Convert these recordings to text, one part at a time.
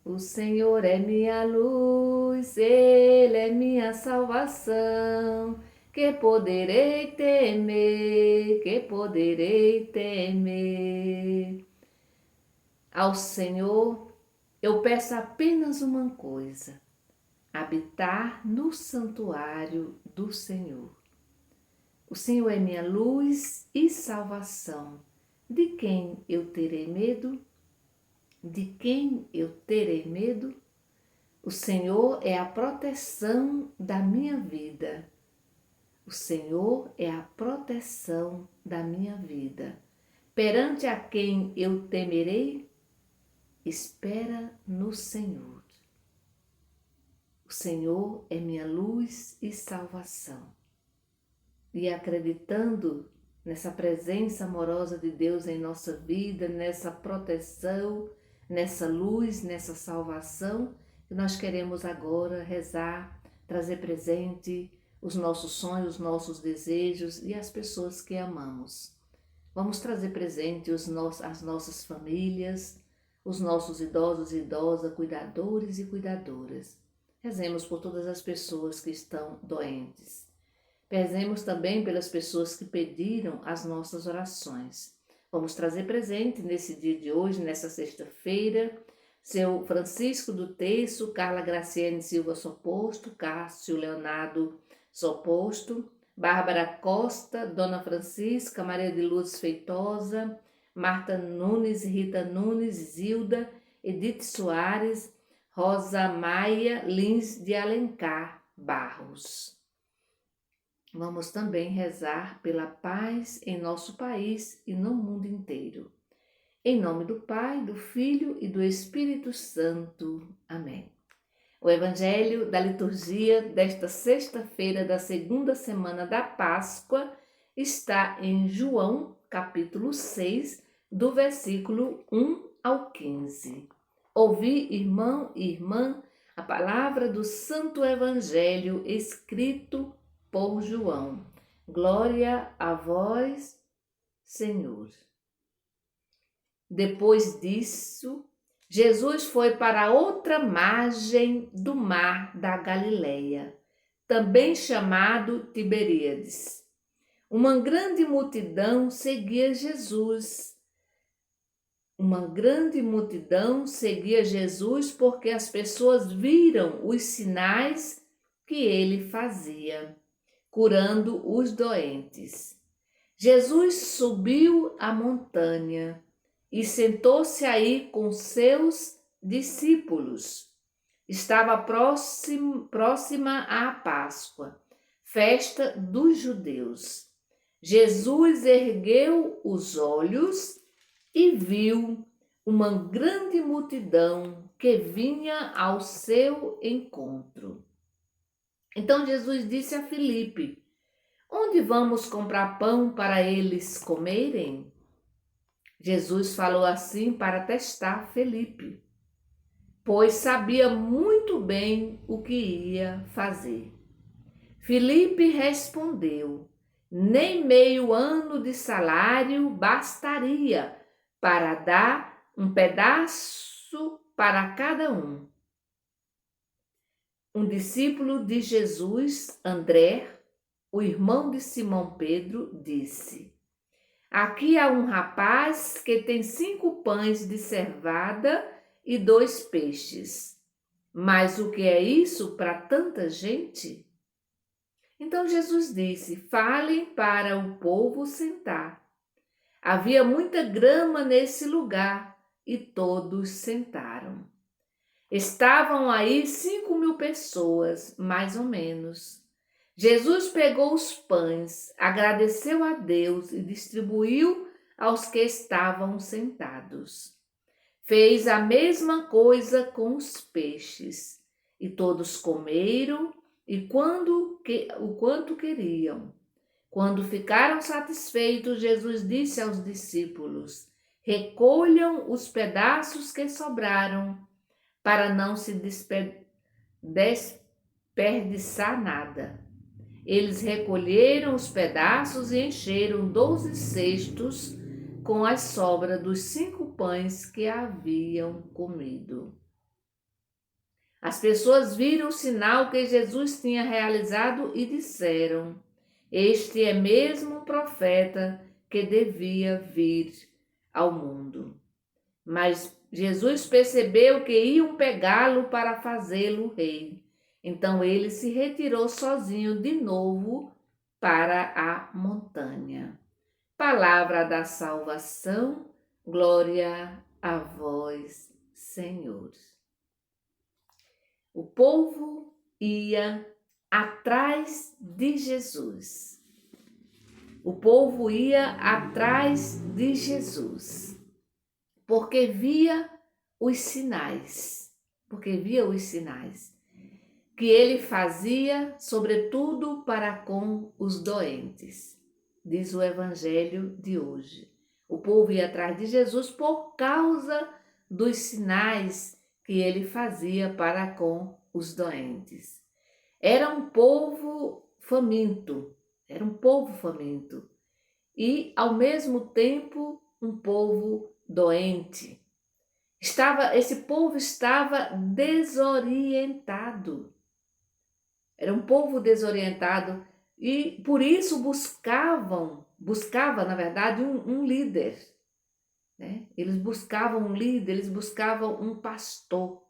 O Senhor é minha luz, Ele é minha salvação. Que poderei temer, que poderei temer. Ao Senhor eu peço apenas uma coisa: habitar no santuário do Senhor. O Senhor é minha luz e salvação. De quem eu terei medo? De quem eu terei medo? O Senhor é a proteção da minha vida. O Senhor é a proteção da minha vida. Perante a quem eu temerei? Espera no Senhor. O Senhor é minha luz e salvação. E acreditando nessa presença amorosa de Deus em nossa vida, nessa proteção, nessa luz, nessa salvação, que nós queremos agora rezar, trazer presente os nossos sonhos, os nossos desejos e as pessoas que amamos. Vamos trazer presente as nossas famílias, os nossos idosos e idosas, cuidadores e cuidadoras. Rezemos por todas as pessoas que estão doentes. Rezemos também pelas pessoas que pediram as nossas orações. Vamos trazer presente nesse dia de hoje, nessa sexta-feira, seu Francisco do Terço, Carla Graciane Silva Soposto, Cássio Leonardo Soposto, Bárbara Costa, Dona Francisca, Maria de Luz Feitosa, Marta Nunes, Rita Nunes, Zilda, Edith Soares, Rosa Maia Lins de Alencar Barros. Vamos também rezar pela paz em nosso país e no mundo inteiro. Em nome do Pai, do Filho e do Espírito Santo. Amém. O Evangelho da liturgia desta sexta-feira da segunda semana da Páscoa está em João, capítulo 6, do versículo 1 ao 15. Ouvi, irmão e irmã, a palavra do Santo Evangelho escrito por João. Glória a vós, Senhor. Depois disso, Jesus foi para outra margem do mar da Galileia, também chamado Tiberíades. Uma grande multidão seguia Jesus. Uma grande multidão seguia Jesus porque as pessoas viram os sinais que ele fazia, curando os doentes. Jesus subiu a montanha e sentou-se aí com seus discípulos. Estava próxima à Páscoa, festa dos judeus. Jesus ergueu os olhos e viu uma grande multidão que vinha ao seu encontro. Então Jesus disse a Filipe: onde vamos comprar pão para eles comerem? Jesus falou assim para testar Filipe, pois sabia muito bem o que ia fazer. Filipe respondeu: nem meio ano de salário bastaria para dar um pedaço para cada um. Um discípulo de Jesus, André, o irmão de Simão Pedro, disse: aqui há um rapaz que tem 5 pães de cevada e 2 peixes. Mas o que é isso para tanta gente? Então Jesus disse: falem para o povo sentar. Havia muita grama nesse lugar e todos sentaram. Estavam aí 5.000 pessoas, mais ou menos. Jesus pegou os pães, agradeceu a Deus e distribuiu aos que estavam sentados. Fez a mesma coisa com os peixes, e todos comeram o quanto queriam. Quando ficaram satisfeitos, Jesus disse aos discípulos: recolham os pedaços que sobraram, para não se desperdiçar nada. Eles recolheram os pedaços e encheram 12 cestos com as sobras dos 5 pães que haviam comido. As pessoas viram o sinal que Jesus tinha realizado e disseram: Este é mesmo um profeta que devia vir ao mundo. Mas Jesus percebeu que iam pegá-lo para fazê-lo rei. Então ele se retirou sozinho de novo para a montanha. Palavra da salvação, glória a vós, Senhor. O povo ia atrás de Jesus. O povo ia atrás de Jesus, porque via os sinais, que ele fazia, sobretudo para com os doentes, diz o evangelho de hoje. O povo ia atrás de Jesus por causa dos sinais que ele fazia para com os doentes. Era um povo faminto, e ao mesmo tempo um povo doente. Esse povo estava desorientado. Era um povo desorientado e por isso buscava, na verdade, um líder, né? Eles buscavam um líder, eles buscavam um pastor,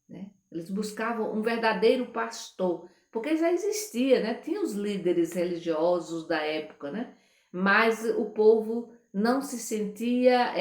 né? Eles buscavam um verdadeiro pastor, porque já existia, né? Tinha os líderes religiosos da época, né? Mas o povo não se sentia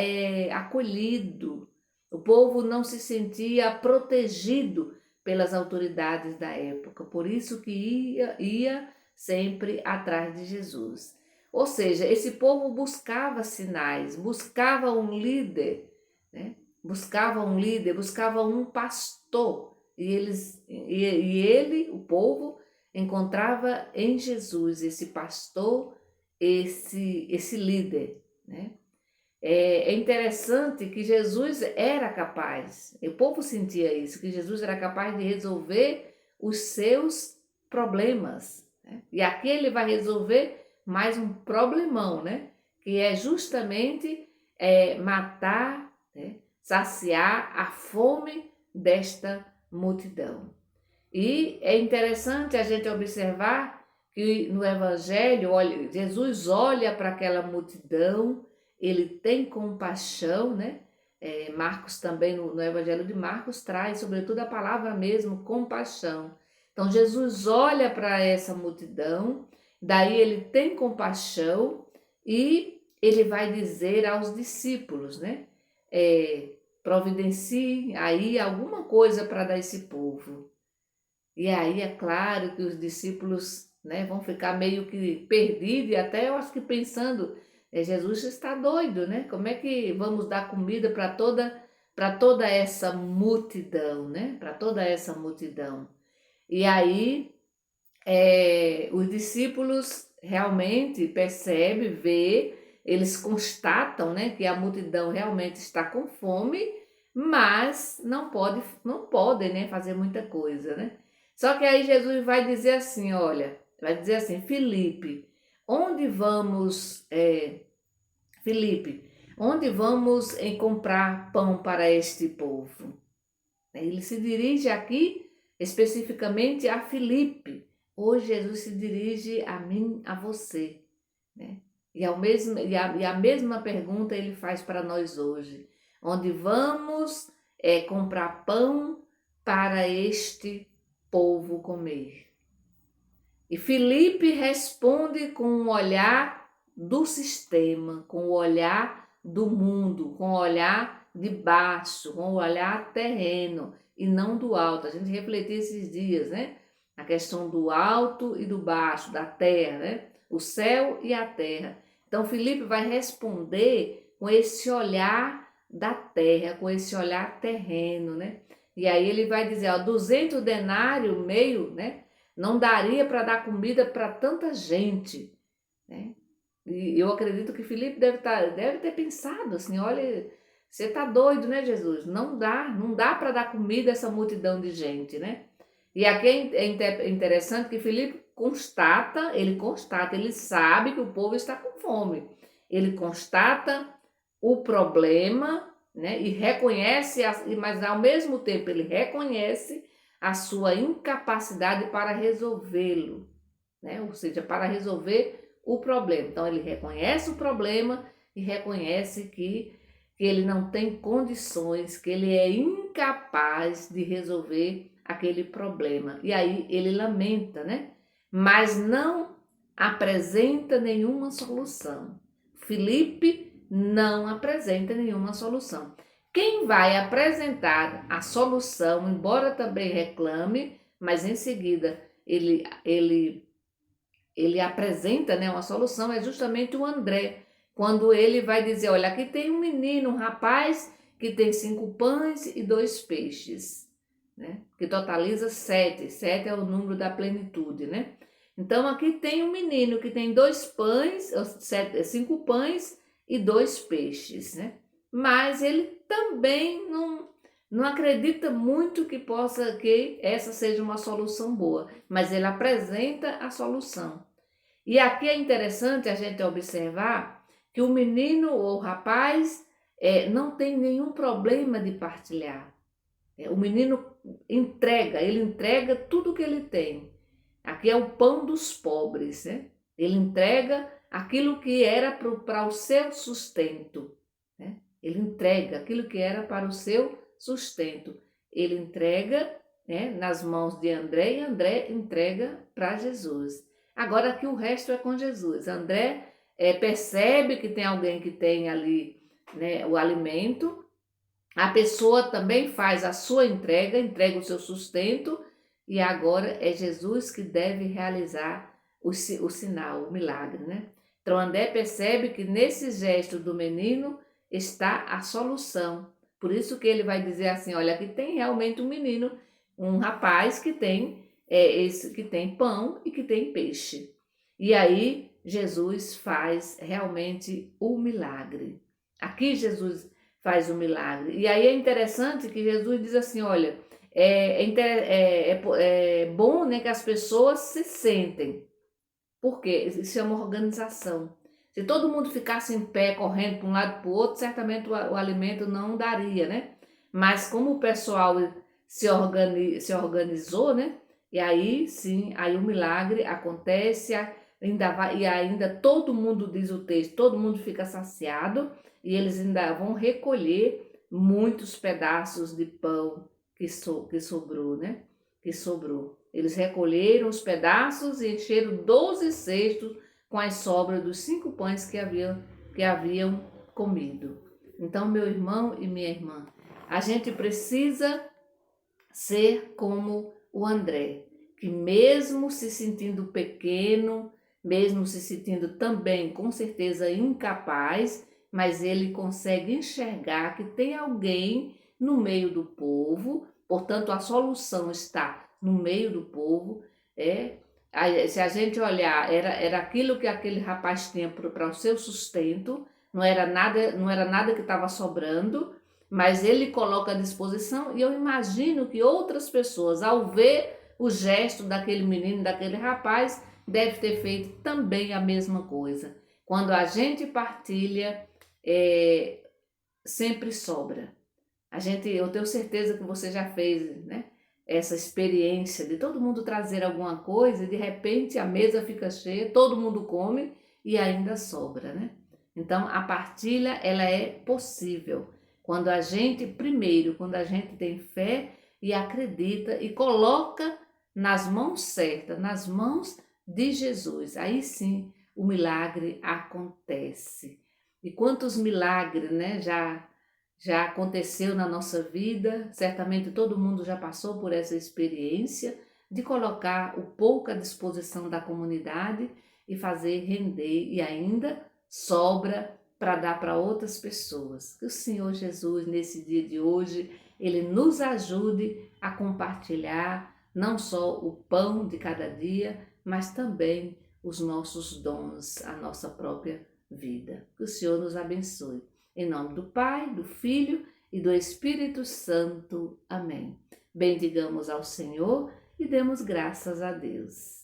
acolhido, o povo não se sentia protegido pelas autoridades da época, por isso que ia sempre atrás de Jesus. Ou seja, esse povo buscava sinais, buscava um líder, né? Buscava um pastor, e ele, o povo, encontrava em Jesus esse pastor, esse líder, né? É interessante que Jesus era capaz, o povo sentia isso, que Jesus era capaz de resolver os seus problemas, né? E aqui ele vai resolver mais um problemão, né? Que é justamente matar, né? Saciar a fome desta multidão. E é interessante a gente observar que no Evangelho, Jesus olha para aquela multidão, ele tem compaixão, né? Marcos também, no Evangelho de Marcos, traz sobretudo a palavra mesmo, compaixão. Então Jesus olha para essa multidão, daí ele tem compaixão e ele vai dizer aos discípulos, né? Providencie aí alguma coisa para dar esse povo. E aí é claro que os discípulos, né, vão ficar meio que perdidos e até eu acho que pensando, Jesus está doido, né? Como é que vamos dar comida para toda essa multidão, né? Para toda essa multidão. E aí os discípulos realmente percebem, vê, eles constatam, né, que a multidão realmente está com fome, mas não podem, né, fazer muita coisa, né? Só que aí Jesus vai dizer assim, olha, Filipe, onde vamos, comprar pão para este povo? Ele se dirige aqui especificamente a Filipe. Hoje Jesus se dirige a mim, a você, né? E a mesma pergunta ele faz para nós hoje. Onde vamos comprar pão para este povo comer? E Filipe responde com um olhar do sistema, com o olhar do mundo, com o olhar de baixo, com o olhar terreno e não do alto. A gente refletiu esses dias, né? A questão do alto e do baixo, da terra, né? O céu e a terra. Então Filipe vai responder com esse olhar da terra, com esse olhar terreno, né? E aí ele vai dizer, ó, 200 denários, meio, né? Não daria para dar comida para tanta gente, né? E eu acredito que Filipe deve ter pensado assim, olha, você está doido, né, Jesus? Não dá para dar comida a essa multidão de gente, né? E aqui é interessante que Filipe ele sabe que o povo está com fome. Ele constata o problema, né? E reconhece, mas ao mesmo tempo ele reconhece a sua incapacidade para resolvê-lo, né? Ou seja, para resolver o problema. Então ele reconhece o problema e reconhece que ele não tem condições, que ele é incapaz de resolver aquele problema. E aí ele lamenta, né? Mas não apresenta nenhuma solução. Filipe não apresenta nenhuma solução. Quem vai apresentar a solução, embora também reclame, mas em seguida ele apresenta, né, uma solução, é justamente o André, quando ele vai dizer, olha, aqui tem um menino, um rapaz que tem 5 pães e 2 peixes, né, que totaliza 7, 7 é o número da plenitude, né? Então aqui tem um menino que tem 2 pães, 5 pães e 2 peixes, né? Mas ele também não acredita muito que essa seja uma solução boa, mas ele apresenta a solução. E aqui é interessante a gente observar que o menino ou o rapaz não tem nenhum problema de partilhar. O menino ele entrega tudo que ele tem. Aqui é o pão dos pobres, né? Ele entrega aquilo que era para o seu sustento, né? Ele entrega aquilo que era para o seu sustento. Ele entrega, né, nas mãos de André e André entrega para Jesus. Agora aqui o resto é com Jesus. André percebe que tem alguém que tem ali, né, o alimento. A pessoa também faz a sua entrega o seu sustento, e agora é Jesus que deve realizar o sinal, o milagre, né? Então André percebe que nesse gesto do menino está a solução. Por isso que ele vai dizer assim, olha, aqui tem realmente um menino, um rapaz que tem que tem pão e que tem peixe. E aí Jesus faz realmente o milagre. Aqui Jesus faz o milagre. E aí é interessante que Jesus diz assim, olha, é bom, né, que as pessoas se sentem, porque isso é uma organização. Se todo mundo ficasse em pé, correndo para um lado para o outro, certamente o alimento não daria, né? Mas como o pessoal se organizou, né? E aí sim, aí o milagre acontece, e ainda todo mundo, diz o texto, todo mundo fica saciado, e eles ainda vão recolher muitos pedaços de pão que sobrou, né? Que sobrou. Eles recolheram os pedaços e encheram 12 cestos com as sobras dos 5 pães que haviam comido. Então, meu irmão e minha irmã, a gente precisa ser como o André, que mesmo se sentindo pequeno, mesmo se sentindo também com certeza incapaz, mas ele consegue enxergar que tem alguém no meio do povo, portanto a solução está no meio do povo. Se a gente olhar, era aquilo que aquele rapaz tinha para o seu sustento, não era nada que estava sobrando, mas ele coloca à disposição, e eu imagino que outras pessoas, ao ver o gesto daquele menino, daquele rapaz, deve ter feito também a mesma coisa. Quando a gente partilha, sempre sobra. Eu tenho certeza que você já fez, né, essa experiência de todo mundo trazer alguma coisa e de repente a mesa fica cheia, todo mundo come e ainda sobra, né? Então a partilha, ela é possível quando a gente tem fé e acredita e coloca nas mãos certas, nas mãos de Jesus. Aí sim o milagre acontece. E quantos milagres, né, já aconteceu na nossa vida, certamente todo mundo já passou por essa experiência de colocar o pouco à disposição da comunidade e fazer render, e ainda sobra para dar para outras pessoas. Que o Senhor Jesus, nesse dia de hoje, Ele nos ajude a compartilhar não só o pão de cada dia, mas também os nossos dons, a nossa própria vida. Que o Senhor nos abençoe. Em nome do Pai, do Filho e do Espírito Santo. Amém. Bendigamos ao Senhor e demos graças a Deus.